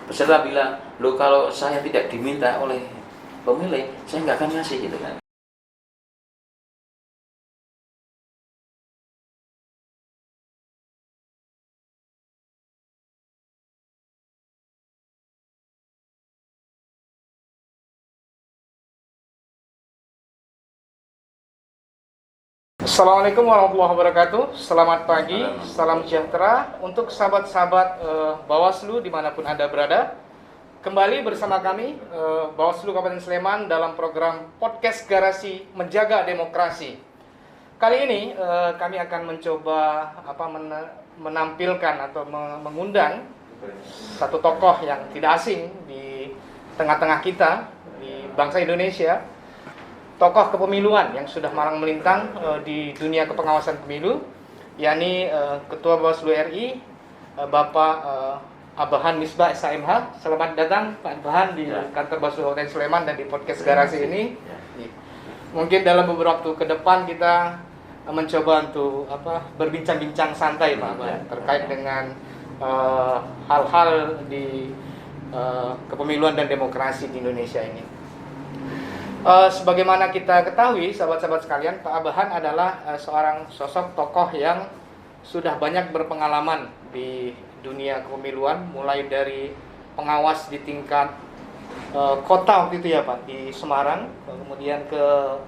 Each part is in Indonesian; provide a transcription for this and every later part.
Peserta bilang, loh kalau saya tidak diminta oleh pemilih, saya nggak akan ngasih gitu kan. Assalamualaikum warahmatullahi wabarakatuh. Selamat pagi, salam sejahtera untuk sahabat-sahabat Bawaslu dimanapun Anda berada. Kembali bersama kami Bawaslu Kabupaten Sleman dalam program Podcast Garasi Menjaga Demokrasi. Kali ini kami akan mencoba menampilkan atau mengundang satu tokoh yang tidak asing di tengah-tengah kita, di bangsa Indonesia. Tokoh kepemiluan yang sudah malang melintang di dunia kepengawasan pemilu, yakni Ketua Bawaslu RI, Bapak Abahan Misbah SHMH. Selamat datang Pak Abahan di kantor Bawaslu Kabupaten Sleman dan di podcast Garasi ini. Mungkin dalam beberapa waktu ke depan kita mencoba untuk berbincang-bincang santai Pak Abahan terkait dengan hal-hal di kepemiluan dan demokrasi di Indonesia ini. Sebagaimana kita ketahui, sahabat-sahabat sekalian, Pak Abahan adalah seorang sosok tokoh yang sudah banyak berpengalaman di dunia kepemiluan, mulai dari pengawas di tingkat kota waktu itu ya Pak, di Semarang, kemudian ke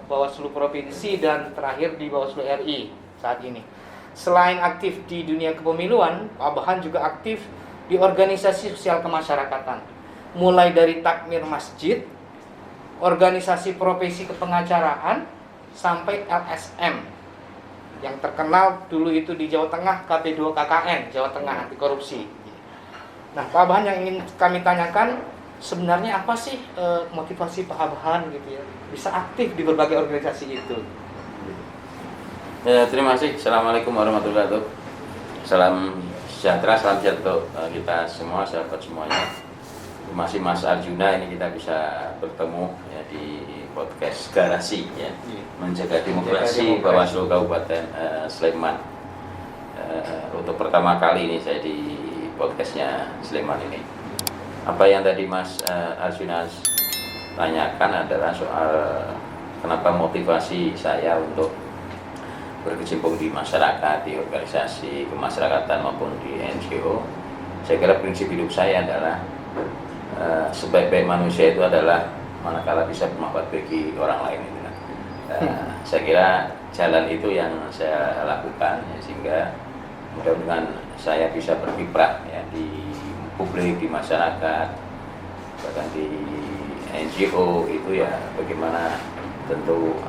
Bawaslu Provinsi, dan terakhir di Bawaslu RI saat ini. Selain aktif di dunia kepemiluan, Pak Abahan juga aktif di organisasi sosial kemasyarakatan, mulai dari takmir masjid, organisasi profesi kepengacaraan, sampai LSM yang terkenal dulu itu di Jawa Tengah, KP2KKN, Jawa Tengah Anti Korupsi. Nah, Pak Abahan, yang ingin kami tanyakan, sebenarnya apa sih motivasi Pak Abahan gitu ya, bisa aktif di berbagai organisasi itu? Ya, terima kasih. Assalamualaikum warahmatullahi wabarakatuh. Salam sejahtera, salam sejahtera untuk kita semua, sahabat semuanya. Masih Mas Arjuna ini kita bisa bertemu ya di podcast Garasi ya, Menjaga Demokrasi Bawaslu Kabupaten Sleman. Untuk pertama kali ini saya di podcastnya Sleman ini. Apa yang tadi Mas Arjuna tanyakan adalah soal kenapa motivasi saya untuk berkecimpung di masyarakat, di organisasi kemasyarakatan maupun di NGO. Saya kira prinsip hidup saya adalah sebaik-baik manusia itu adalah manakala bisa bermanfaat bagi orang lain itu kan. Saya kira jalan itu yang saya lakukan ya, sehingga mudah-mudahan saya bisa berkiprah ya di publik, di masyarakat, bahkan di NGO itu ya, bagaimana tentu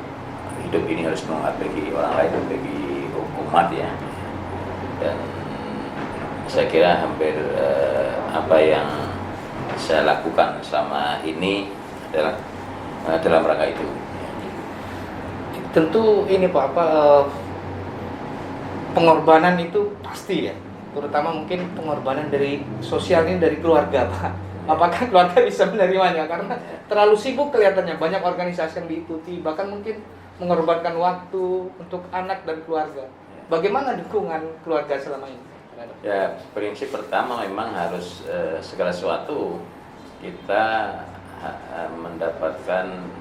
hidup ini harus bermanfaat bagi orang lain, bagi umat ya. Dan saya kira hampir apa yang saya lakukan selama ini adalah dalam rangka itu. Tentu ini Pak, pengorbanan itu pasti ya, terutama mungkin pengorbanan dari sosial ini dari keluarga Pak. Apakah keluarga bisa menerimanya? Karena terlalu sibuk kelihatannya, banyak organisasi yang diikuti, bahkan mungkin mengorbankan waktu untuk anak dan keluarga. Bagaimana dukungan keluarga selama ini? Ya, prinsip pertama memang harus segala sesuatu kita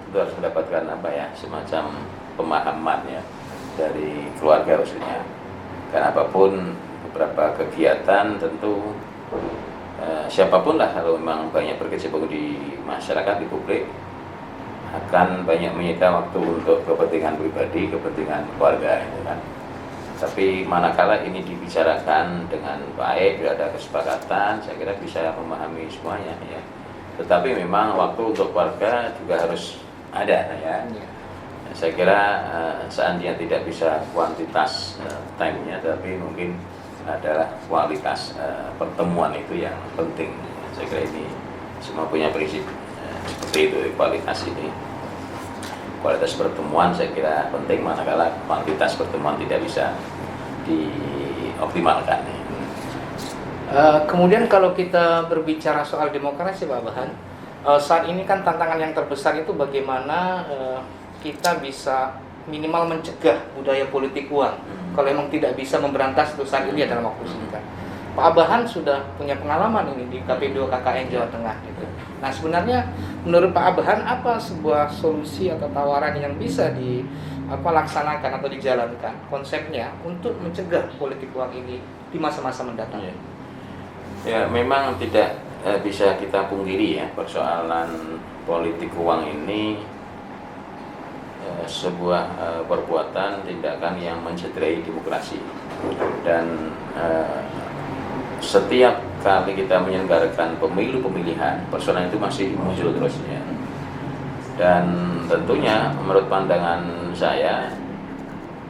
harus mendapatkan apa ya, semacam pemahaman ya dari keluarga khususnya. Karena apapun beberapa kegiatan tentu siapapun lah, kalau memang banyak berkecimpung di masyarakat, di publik, akan banyak menyita waktu untuk kepentingan pribadi, kepentingan keluarga gitu kan. Tapi manakala ini dibicarakan dengan baik, ada kesepakatan, saya kira bisa memahami semuanya ya. Tetapi memang waktu untuk keluarga juga harus ada ya. Saya kira seandainya tidak bisa kuantitas time-nya, tapi mungkin adalah kualitas pertemuan itu yang penting. Saya kira ini semua punya prinsip seperti itu, kualitas ini. Kualitas pertemuan saya kira penting, manakala kuantitas pertemuan tidak bisa dioptimalkan. Kemudian kalau kita berbicara soal demokrasi Pak Abahan, saat ini kan tantangan yang terbesar itu bagaimana kita bisa minimal mencegah budaya politik uang. Kalau memang tidak bisa memberantas itu saat ini dalam waktu singkat. Pak Abahan sudah punya pengalaman ini di KP2 KKN Jawa Tengah gitu. Nah sebenarnya menurut Pak Abahan apa sebuah solusi atau tawaran yang bisa laksanakan atau dijalankan konsepnya untuk mencegah politik uang ini di masa-masa mendatang? Ya memang tidak bisa kita pungkiri ya, persoalan politik uang ini sebuah perbuatan tindakan yang mencederai demokrasi, dan setiap kali kita menyelenggarakan pemilu pemilihan, persoalan itu masih muncul terusnya. Dan tentunya menurut pandangan saya,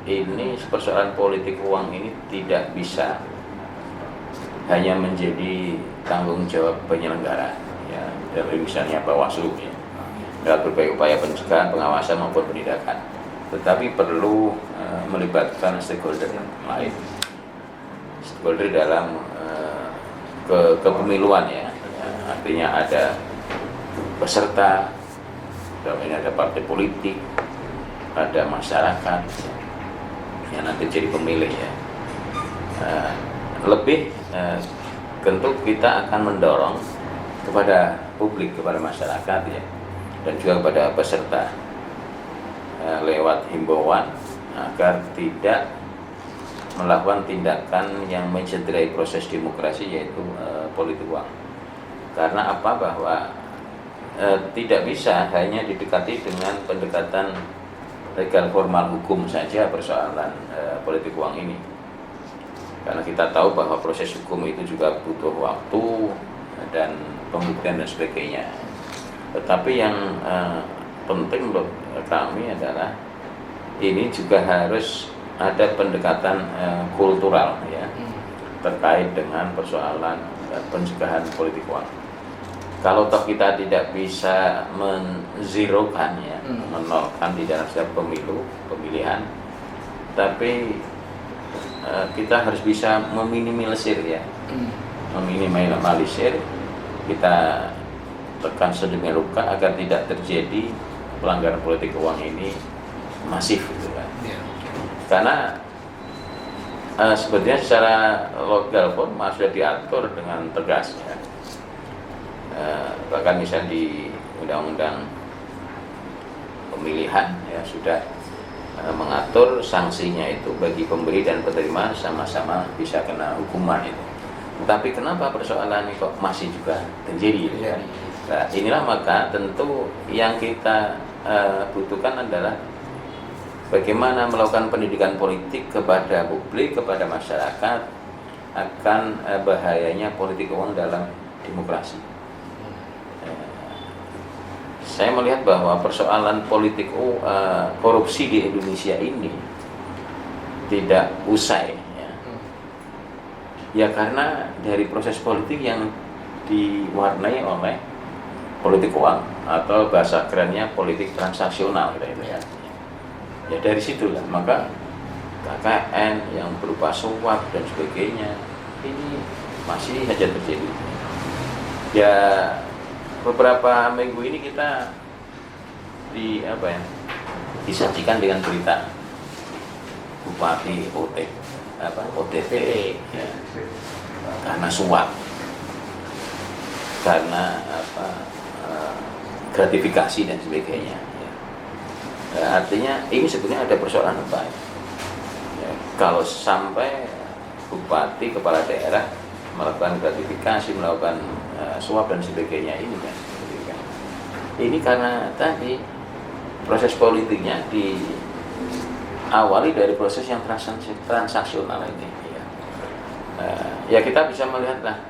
ini persoalan politik uang ini tidak bisa hanya menjadi tanggung jawab penyelenggara ya, dari misalnya Bawaslu ya, dalam berbagai upaya pencegahan, pengawasan maupun penindakan, tetapi perlu melibatkan stakeholder lain, stakeholder dalam kepemiluan ya. Artinya ada peserta, dalam ini ada partai politik, ada masyarakat yang nanti jadi pemilih ya. Tentu kita akan mendorong kepada publik, kepada masyarakat ya, dan juga kepada peserta lewat himbauan agar tidak melakukan tindakan yang mencederai proses demokrasi, yaitu politik uang. Karena apa? Bahwa tidak bisa hanya didekati dengan pendekatan legal formal hukum saja persoalan politik uang ini. Karena kita tahu bahwa proses hukum itu juga butuh waktu dan pembuktian dan sebagainya. Tetapi yang penting menurut kami adalah ini juga harus ada pendekatan kultural ya, terkait dengan persoalan pencegahan politik uang. Kalau toh kita tidak bisa menzerokan ya, menolkan di dalam setiap pemilihan, tapi kita harus bisa meminimalisir ya, meminimalisir, kita tekan sedemikian rupa agar tidak terjadi pelanggaran politik uang ini masif gitu kan. Karena sebetulnya secara legal pun sudah diatur dengan tegas ya. Bahkan misalnya di undang-undang pemilihan ya sudah mengatur sanksinya itu bagi pemberi dan penerima sama-sama bisa kena hukuman itu. Tapi kenapa persoalan ini kok masih juga terjadi gitu kan? Nah, inilah maka tentu yang kita butuhkan adalah bagaimana melakukan pendidikan politik kepada publik, kepada masyarakat akan bahayanya politik uang dalam demokrasi. Saya melihat bahwa persoalan politik korupsi di Indonesia ini tidak usai ya karena dari proses politik yang diwarnai oleh politik uang atau bahasa kerennya politik transaksional gitu ya. Ya dari situlah maka KKN yang berupa suap dan sebagainya ini masih saja terjadi. Ya beberapa minggu ini kita disajikan dengan berita Bupati OTT ya, karena suap, karena gratifikasi dan sebagainya. Artinya ini sebetulnya ada persoalan apa ya, kalau sampai bupati, kepala daerah melakukan gratifikasi, melakukan suap dan sebagainya ini kan. Ini karena tadi proses politiknya diawali dari proses yang transaksional ini ya. Ya kita bisa melihatlah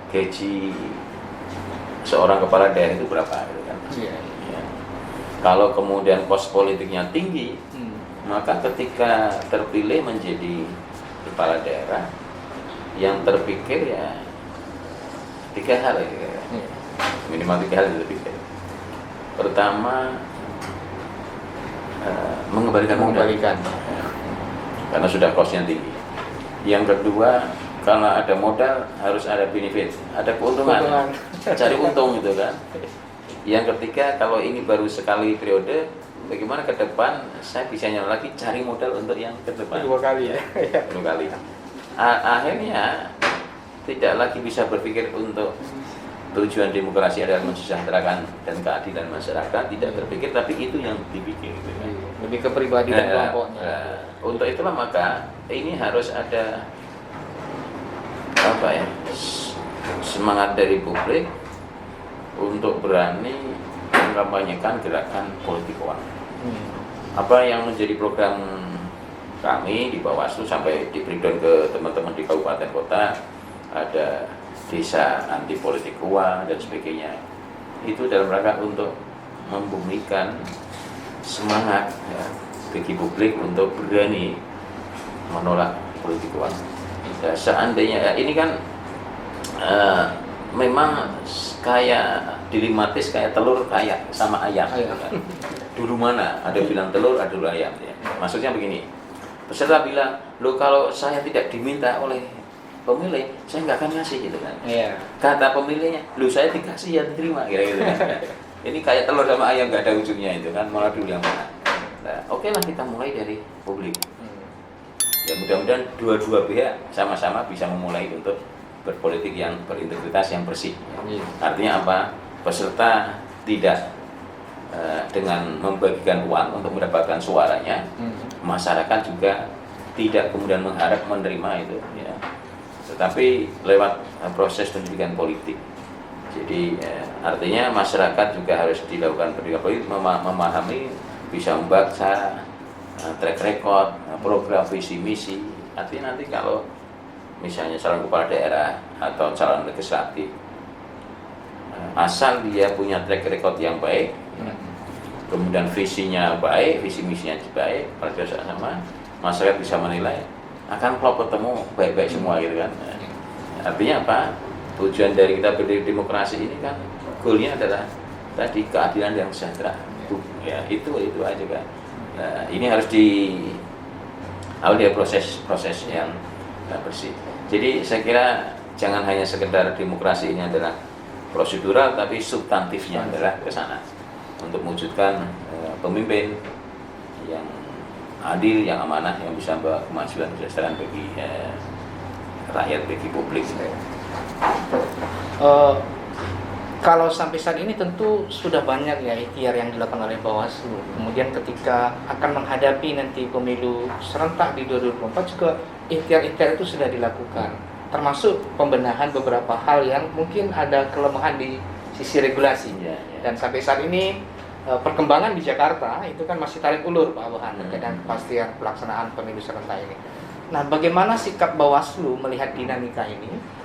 gaji seorang kepala daerah itu berapa gitu kan. Ya. Kalau kemudian kos politiknya tinggi, maka ketika terpilih menjadi kepala daerah, yang terpikir ya 3 hal ya. Minimal 3 hal yang terpikir. Pertama, mengembalikan modal karena sudah kosnya tinggi. Yang kedua, kalau ada modal harus ada benefit, ada keuntungan. Cari untung gitu kan. Yang ketiga, kalau ini baru sekali periode, bagaimana ke depan saya bisa lagi cari modal untuk yang ke depan. 2 kali ya. 2 kali. akhirnya tidak lagi bisa berpikir untuk tujuan demokrasi adalah mensejahterakan dan keadilan masyarakat, tidak terpikir, tapi itu yang dipikir gitu kan. Lebih ke pribadi dan kelompoknya. Untuk itulah maka ini harus ada apa ya, semangat dari publik untuk berani mengkampanyekan gerakan politik uang. Apa yang menjadi program kami di Bawaslu sampai di breakdown ke teman-teman di kabupaten kota, ada desa anti politik uang dan sebagainya, itu dalam rangka untuk membumikan semangat ya, bagi publik untuk berani menolak politik uang. Ya, seandainya ini kan memang kayak dilematis, kayak telur kayak sama ayam. Kan? Dulu mana ada bilang telur, ada dulu ayam ya. Maksudnya begini, peserta bilang, loh kalau saya tidak diminta oleh pemilih, saya nggak akan ngasih gitu kan. Kata pemilihnya, loh saya dikasih ya diterima gitu kan. Ini kayak telur sama ayam, nggak ada ujungnya itu kan, malah dulu yang mana. Nah, oke lah kita mulai dari publik. Ya mudah-mudahan dua-dua pihak sama-sama bisa memulai untuk berpolitik yang berintegritas, yang bersih. Artinya apa? Peserta tidak dengan membagikan uang untuk mendapatkan suaranya, masyarakat juga tidak kemudian mengharap menerima itu, ya. Tetapi lewat proses pendidikan politik. Jadi artinya masyarakat juga harus dilakukan pendidikan politik, memahami, bisa membaca track record, program visi misi. Artinya nanti kalau misalnya calon kepala daerah atau calon legislatif, asal dia punya track record yang baik, kemudian visinya baik, visi misinya baik, pada saat sama masyarakat bisa menilai, akan klop ketemu baik-baik semua gitu kan. Artinya apa? Tujuan dari kita berdiri demokrasi ini kan goalnya adalah tadi keadilan yang sejahtera. Ya itu aja kan. Nah, ini harus ada proses yang bersih. Jadi saya kira jangan hanya sekedar demokrasi ini adalah prosedural, tapi substantifnya adalah ke sana untuk mewujudkan pemimpin yang adil, yang amanah, yang bisa membawa kemajuan kesejahteraan bagi rakyat, bagi publik. Kalau sampai saat ini tentu sudah banyak ya ikhtiar yang dilakukan oleh Bawaslu. Kemudian ketika akan menghadapi nanti pemilu serentak di 2024 juga ikhtiar-ikhtiar itu sudah dilakukan. Termasuk pembenahan beberapa hal yang mungkin ada kelemahan di sisi regulasi. Dan sampai saat ini perkembangan di Jakarta itu kan masih tarik ulur Pak Abohan terkait dengan kepastian pelaksanaan pemilu serentak ini. Nah, bagaimana sikap Bawaslu melihat dinamika ini?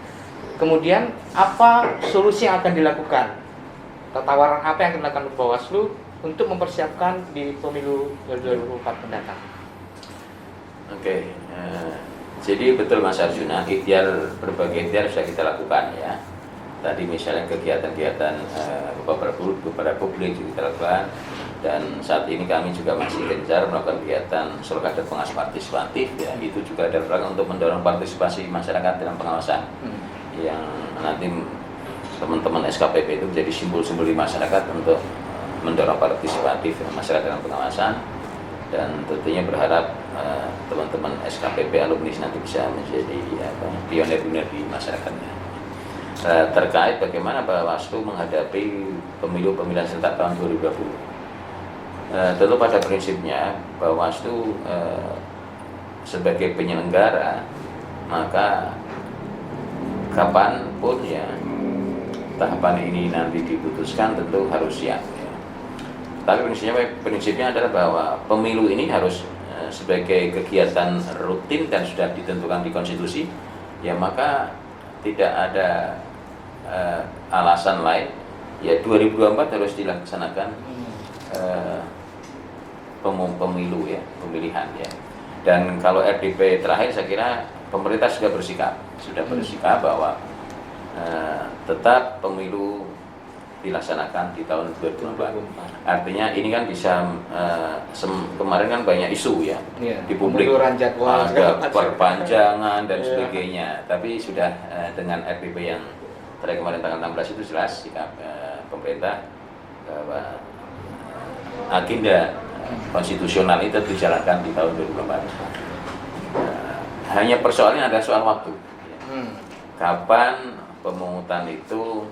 Kemudian apa solusi yang akan dilakukan? Tawaran apa yang akan dilakukan Bawaslu untuk mempersiapkan di pemilu 2024 mendatang? Oke, jadi betul Mas Arjuna, berbagai ikhtiar sudah kita lakukan ya. Tadi misalnya kegiatan-kegiatan kepada publik juga kita lakukan, dan saat ini kami juga masih gencar melakukan kegiatan survei pengawas partisipatif ya. Itu juga ada program untuk mendorong partisipasi masyarakat dalam pengawasan, yang nanti teman-teman SKPP itu menjadi simbol-simbol di masyarakat untuk mendorong partisipatif masyarakat dalam pengawasan. Dan tentunya berharap teman-teman SKPP alumni nanti bisa menjadi pionir-pionir di masyarakatnya. Terkait bagaimana Bawaslu menghadapi pemilihan serentak tahun 2020. Tentu pada prinsipnya Bawaslu sebagai penyelenggara, maka kapanpun ya tahapan ini nanti diputuskan tentu harus siap ya. Tapi prinsipnya adalah bahwa pemilu ini harus sebagai kegiatan rutin dan sudah ditentukan di konstitusi ya, maka tidak ada alasan lain ya 2024 harus dilaksanakan pemilu ya, pemilihan ya. Dan kalau RDP terakhir saya kira pemerintah sudah bersikap bahwa tetap pemilu dilaksanakan di tahun 2024. Artinya ini kan bisa kemarin kan banyak isu ya di publik, ada perpanjangan dan sebagainya. Tapi sudah dengan RDP yang terakhir kemarin tanggal 16 itu jelas sikap pemerintah bahwa agenda konstitusional itu dijalankan di tahun 2024. hanya persoalannya ada soal waktu. Hmm. Kapan pemungutan itu,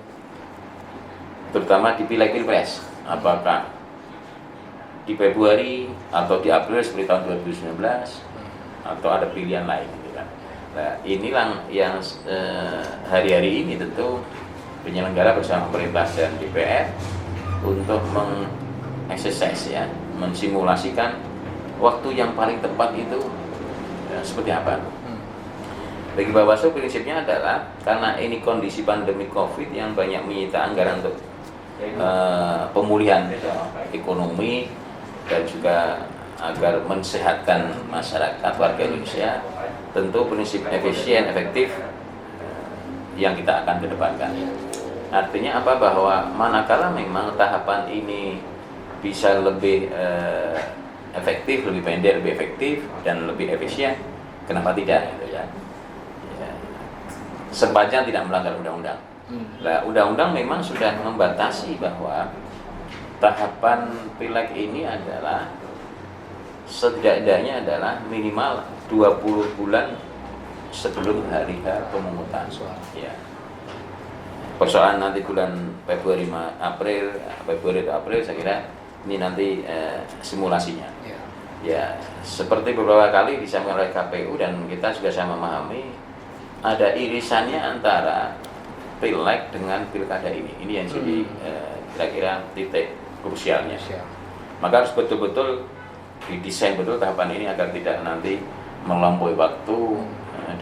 terutama di pileg pilpres, apakah di Februari atau di April seperti tahun 2019 atau ada pilihan lain gitu kan. Nah, inilah yang hari-hari ini tentu penyelenggara bersama pemerintah dan DPR untuk mengeksersis ya, mensimulasikan waktu yang paling tepat itu seperti apa. Bagi Bawaslu prinsipnya adalah karena ini kondisi pandemi COVID yang banyak menyita anggaran untuk pemulihan ekonomi dan juga agar mensehatkan masyarakat warga Indonesia, tentu prinsip efisien, efektif yang kita akan kedepankan. Artinya apa? Bahwa manakala memang tahapan ini bisa lebih efektif, lebih pendek, lebih efektif dan lebih efisien, kenapa tidak gitu ya? Sepanjang tidak melanggar undang-undang. Nah, undang-undang memang sudah membatasi bahwa tahapan pileg ini adalah setidaknya adalah minimal 20 bulan sebelum hari pemungutan suara. Ya. Persoalan nanti bulan Februari atau April saya kira ini nanti simulasinya. Ya, seperti beberapa kali disampaikan oleh KPU dan kita juga sama memahami ada irisannya antara pileg dengan pilkada ini. Ini yang jadi kira-kira titik krusialnya. Maka harus betul-betul didesain betul tahapan ini agar tidak nanti melampaui waktu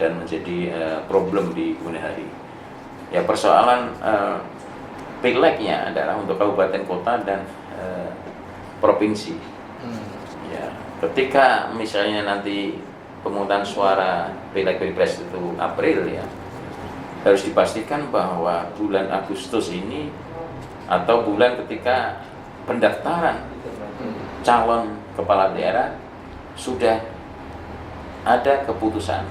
dan menjadi problem di kemudian hari. Ya, persoalan pilegnya adalah untuk kabupaten, kota dan provinsi. Ya, ketika misalnya nanti pemungutan suara pileg pilpres itu April ya, harus dipastikan bahwa bulan Agustus ini atau bulan ketika pendaftaran calon kepala daerah sudah ada keputusan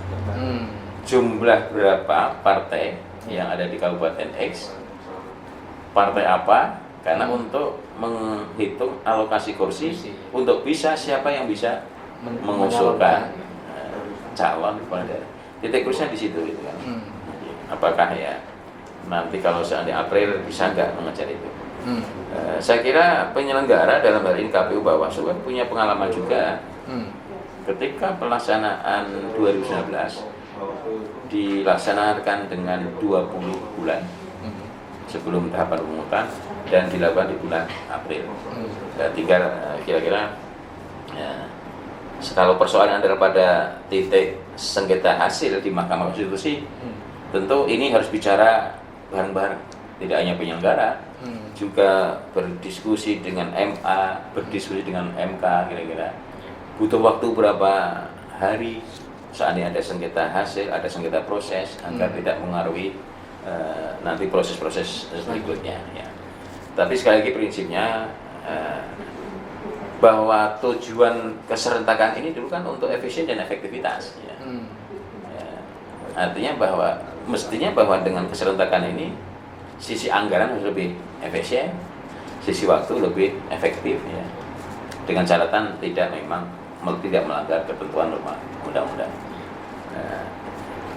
jumlah berapa partai yang ada di Kabupaten X, partai apa, karena untuk menghitung alokasi kursi untuk bisa siapa yang bisa mengusulkan calon kepala daerah. Titik krusial di situ gitu kan. Apakah ya nanti kalau seandainya April bisa nggak mengejar itu? Saya kira penyelenggara dalam hal ini KPU, Bawaslu kan punya pengalaman juga. Ketika pelaksanaan 2019 dilaksanakan dengan 20 bulan sebelum tahapan pemungutan dan dilakukan di bulan April. Tinggal kira-kira ya, kalau persoalan adalah pada titik sengketa hasil di Mahkamah Konstitusi, tentu ini harus bicara bareng-bareng, tidak hanya penyelenggara, juga berdiskusi dengan MA, berdiskusi dengan MK, kira-kira butuh waktu berapa hari seandainya ada sengketa hasil, ada sengketa proses, agar tidak mengaruhi nanti proses-proses berikutnya. Ya. Tapi sekali lagi prinsipnya bahwa tujuan keserentakan ini dulu kan untuk efisien dan efektivitas. Ya. Artinya bahwa mestinya bahwa dengan keserentakan ini sisi anggaran harus lebih efisien, sisi waktu lebih efektif ya. Dengan catatan tidak melanggar ketentuan norma undang-undang.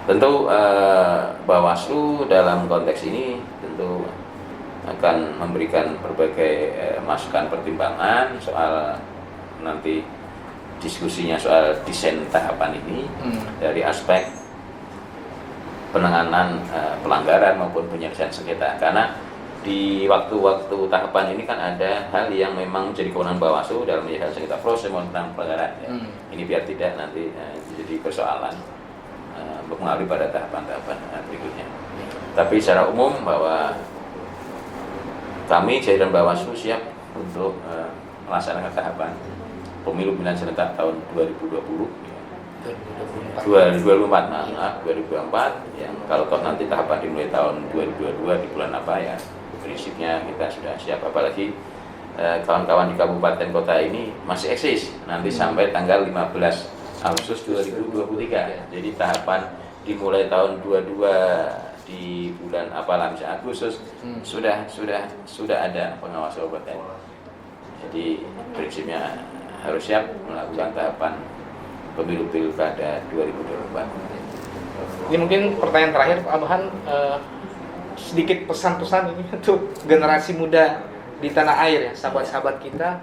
Tentu Bawaslu dalam konteks ini tentu akan memberikan berbagai masukan pertimbangan soal nanti diskusinya soal desain tahapan ini dari aspek penanganan pelanggaran maupun penyelesaian sengketa, karena di waktu-waktu tahapan ini kan ada hal yang memang menjadi kewenangan Bawaslu dalam menyelesaikan sengketa proses maupun pelanggaran ya. Ini biar tidak nanti jadi persoalan mempengaruhi pada tahapan-tahapan berikutnya. Tapi secara umum bahwa kami jajaran Bawaslu siap untuk melaksanakan tahapan pemilu pemilihan serentak tahun 2020 2024 yang kalau toh nanti tahapan dimulai tahun 2022 di bulan apa ya, prinsipnya kita sudah siap, apalagi kawan-kawan di kabupaten kota ini masih eksis nanti sampai tanggal 15 Agustus 2023. Jadi tahapan dimulai tahun 22 di bulan apalah misalnya Agustus sudah ada pengawas kabupaten. Jadi prinsipnya harus siap melakukan tahapan pemilu pilkada 2024. Ini mungkin pertanyaan terakhir Pak Abhan, sedikit pesan-pesan ini untuk generasi muda di tanah air ya, sahabat-sahabat kita,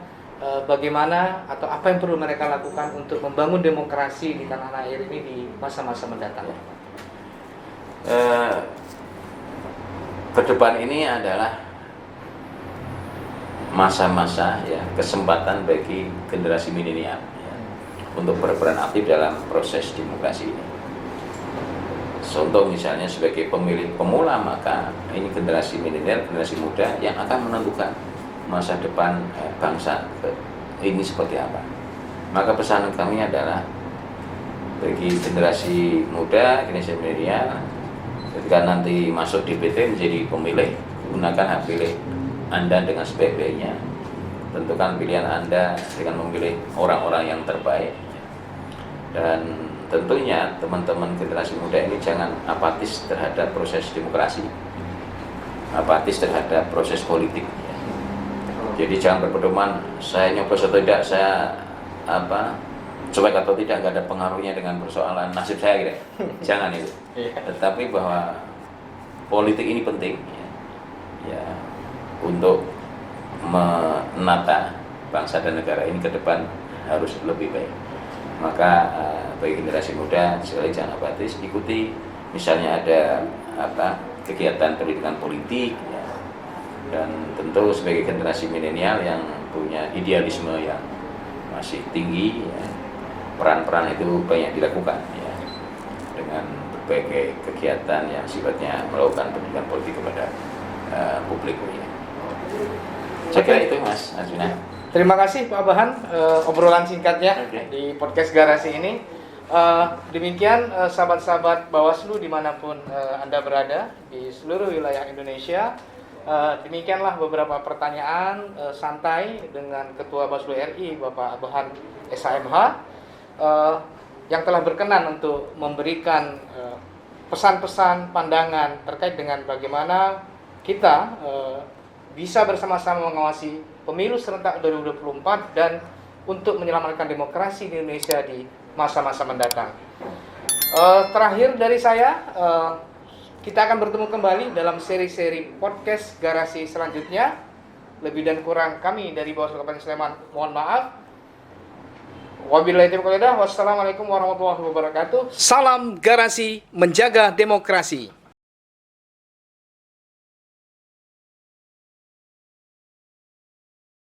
bagaimana atau apa yang perlu mereka lakukan untuk membangun demokrasi di tanah air ini di masa-masa mendatang. Ke depan ini adalah masa-masa ya kesempatan bagi generasi milenial ya, untuk berperan aktif dalam proses demokrasi ini. Contoh misalnya sebagai pemilih pemula, maka ini generasi milenial, generasi muda yang akan menentukan masa depan bangsa ini seperti apa. Maka pesan kami adalah bagi generasi muda, generasi milenial, ketika nanti masuk DPT menjadi pemilih, gunakan hak pilih Anda dengan sebaik-baiknya. Tentukan pilihan Anda dengan memilih orang-orang yang terbaik. Dan tentunya teman-teman generasi muda ini jangan apatis terhadap proses demokrasi, apatis terhadap proses politik. Jadi jangan berpedoman saya nyoblos atau tidak, saya cuek atau tidak, nggak ada pengaruhnya dengan persoalan nasib saya gitu. Jangan itu. Tetapi bahwa politik ini penting ya untuk menata bangsa dan negara ini ke depan harus lebih baik. Maka bagi generasi muda sekali jangan apatis, ikuti misalnya ada kegiatan pendidikan politik ya. Dan tentu sebagai generasi milenial yang punya idealisme yang masih tinggi ya, peran-peran itu banyak dilakukan ya, dengan berbagai kegiatan yang sifatnya melakukan pendidikan politik kepada publik ya. Saya kira itu Mas Arjuna. Terima kasih Pak Abhan, obrolan singkatnya di podcast Garasi ini. Demikian sahabat-sahabat Bawaslu dimanapun Anda berada di seluruh wilayah Indonesia. Demikianlah beberapa pertanyaan santai dengan Ketua Bawaslu RI Bapak Abhan SHMH yang telah berkenan untuk memberikan pesan-pesan pandangan terkait dengan bagaimana kita bisa bersama-sama mengawasi pemilu serentak 2024 dan untuk menyelamatkan demokrasi di Indonesia di masa-masa mendatang. Terakhir dari saya, kita akan bertemu kembali dalam seri-seri podcast Garasi selanjutnya. Lebih dan kurang kami dari Bawaslu Kabupaten Sleman mohon maaf. Wabillahi taufiq wal hidayah. Wassalamualaikum warahmatullahi wabarakatuh. Salam Garasi menjaga demokrasi.